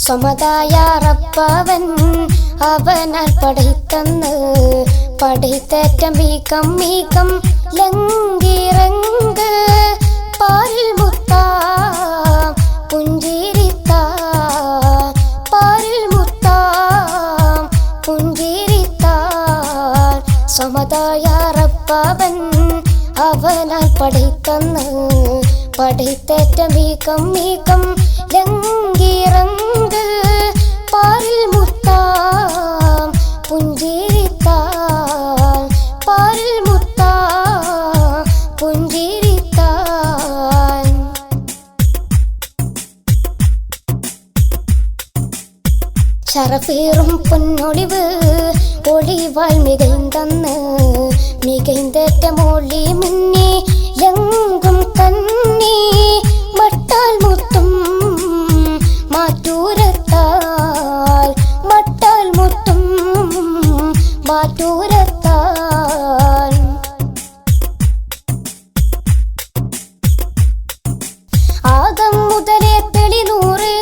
സമതായ റബ്ബവൻ അവനാൽ പടൈത്തന്ന് പടൈത്തേറ്റ മീകം മീകം ലങ്കിറങ്ക് പാരിൽ മുത്താം പുഞ്ചിരിത്താൻ പാരിൽ മുത്താം പുഞ്ചിരിത്താൻ സമതായ റബ്ബവൻ അവനാൽ പടൈത്തന്ന് പടൈത്തേറ്റ മീകം മീകം ലങ്കിറങ്ക് പാരിൽ മുത്താം പുഞ്ചിരിത്താൻ പാരിൽ മുത്താം പുഞ്ചിരിത്താൻ ശറഫേറും പൊന്നൊളിവ് ഒളിവാൽ മികൈന്തന്ന് മികൈന്തേറ്റ മൊഴി മുന്നേ എങ്കും കണ്ണി മട്ടാൽ മുത്തും മാറ്റൂരത്താൽ മട്ടാൽ മുത്തും മാറ്റൂരത്താൽ ആകം മുതലേ തെളിനൂറ്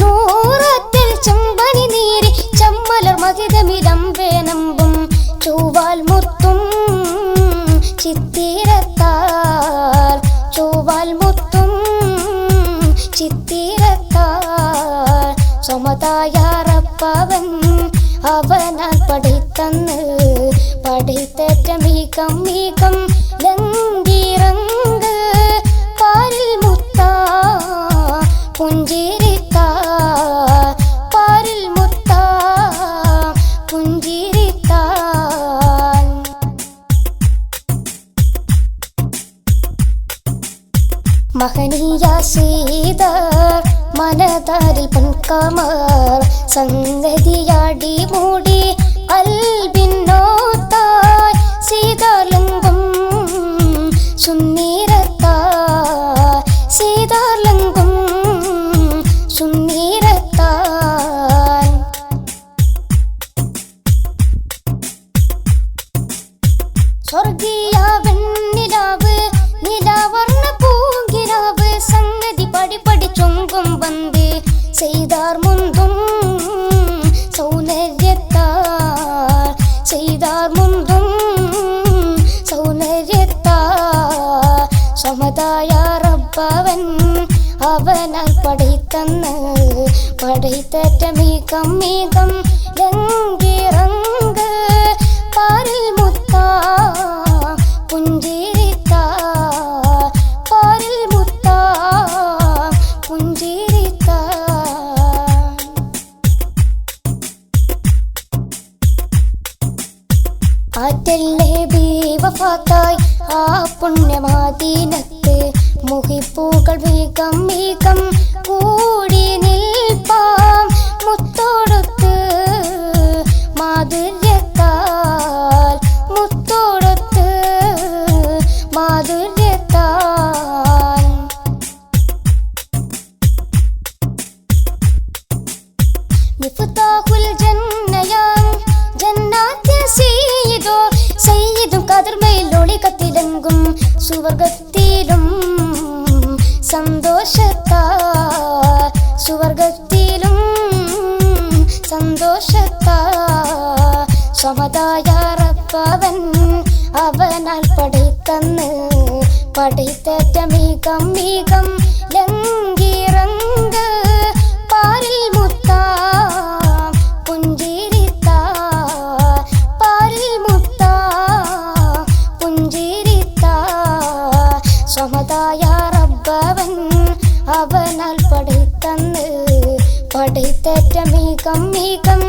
നൂറത്തിൽ ചെമ്പനി നീര് ചമ്മലർ മകിതമിലമ്പേനമ്പും ചൊവ്വാൽ മുത്തും ചിത്തിരത്താൽ ചൊവ്വാൽ മുത്തും ചിത്തിരത്താൽ സമതായ റബ്ബവൻ അവനാൽ പടൈത്തന്ന് പടൈത്തേറ്റ മീകം മീകം ലങ്കിറങ്ക് പാരിൽ മുത്താം പുഞ്ചിരിത്താൻ പാരിൽ മുത്താം പുഞ്ചിരിത്താൻ മഹനീയ സീതർ മനതാരിൽ പൊൻകമർ സംഗതിയാടി മൂടി കൽബിന്നോത്തായി സീതാർലങ്കും സുന്നീരത്താൽ സീതാർലങ്കും സുന്നീരത്താൽ സ്വർഗീയ വെണ്ണിലാവ് നിലാവർണ്ണ പൂങ്കിലാവ് സംഗതി പടിപടി ചൊങ്കും വന്ന് ചെയ്താർ മുന്തും സൗന്ദര്യത്താൽ ചെയ്താർ മുന്തും സൗന്ദര്യത്താൽ സമതായ റബ്ബവൻ അവനാൽ പടൈത്തന്ന് പടൈത്തേറ്റ മീകം മീകം ലങ്കിറങ്ക് പാരിൽ മുത്താം പുഞ്ചിരിത്താൻ പാരിൽ മുത്താം പുഞ്ചിരിത്താൻ ആറ്റല്ലേ ബീവഫാത്തായി ആ പുണ്യമാദീനത്ത് മുഹിപ്പൂകൾ മീകം മീകം കൂടി നിൽപ്പാം മുത്തോടൊത്ത് മാധുര്യത്താൽ മുത്തോടൊത്ത് മാധുര്യത്താൽ മിഫ്താഹുൽ ജന്നയാം ജന്നാത്തിൽ സയ്യിദോ സയ്യിദും കതിർമയിൽ ഒളികത്തിലെങ്കും സുവർഗത്തിലും സന്തോഷത്താൽ സുവർഗത്തിലും സന്തോഷത്താൽ സമതായ റബ്ബവൻ അവനാൽ പടൈത്തന്ന് പടൈത്തേറ്റ മീകം മീകം ലങ്കിറങ്ക് പാരിൽ മുത്താം പുഞ്ചിരിത്താൻ പാരിൽ മുത്താം പുഞ്ചിരിത്താൻ സമതായ റബ്ബവൻ അവനാൽ പടൈത്തന്ന് പടൈത്തേറ്റ മീകം മീകം